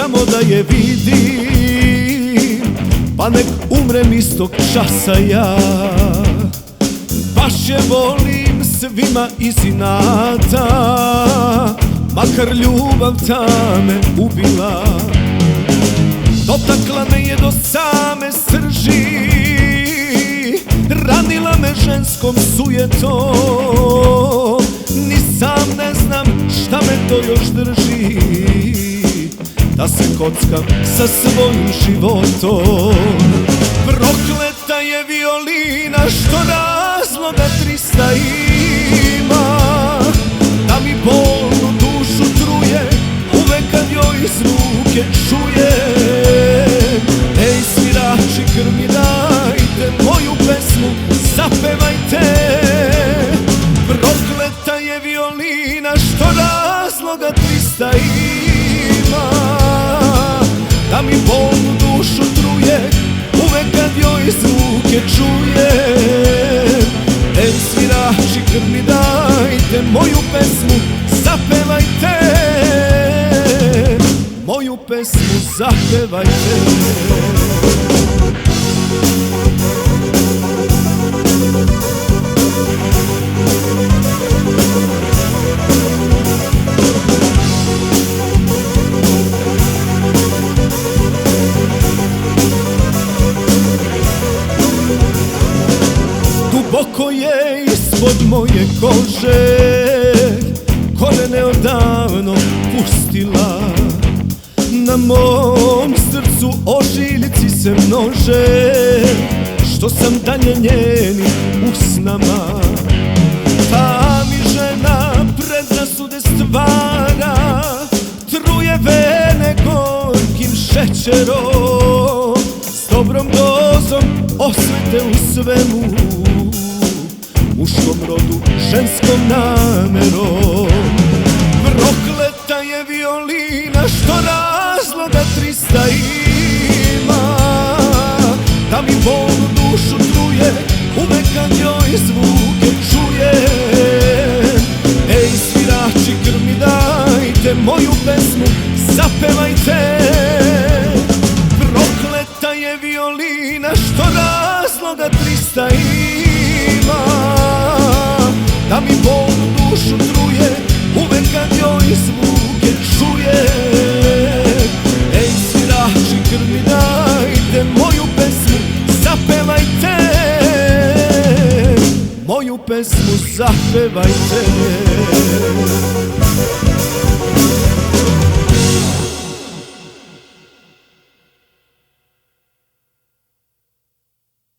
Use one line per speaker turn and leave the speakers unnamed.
samo da je vidim, pa nek umrem istog časa ja. Baš je volim svima iz inata, makar ljubav ta me ubila. Dotakla me je do same srži, ranila me ženskom sujetom. Ni sam ne znam šta me to još drži, da se kockam sa svojim životom. Prokleta je violina što razloga 300 ima, da mi bolnu dušu truje uvek kad joj iz ruke čujem. Ej svirači, krv mi dajte, moju pesmu zapevajte. Prokleta je violina što razloga 300 ima, da mi bolnu dušu truje uvek kad joj iz ruke čujem. Ej svirači, krv mi dajte, moju pesmu zapevajte. Moju pesmu zapevajte. Duboko je ispod moje kože, korijene odavno pustila. Na mom srcu ožiljci se množe, što sam dalje njeni usnama. Ta mi žena predrasude stvara, truje vene gorkim šećerom, s dobrom dozom osvete u svemu, muškom rodu, ženskom namerom. Prokleta je violina što razloga 300 ima, da mi bolnu dušu truje uvek kad joj zvuke čujem. Ej svirači, krv mi dajte, moju pesmu zapevajte. Prokleta je violina što razloga 300 ima, da mi bolnu dušu truje uvek kad joj zvuke čujem. Ej svirači, krv mi dajte, moju pesmu zapevajte. Moju pesmu zapevajte.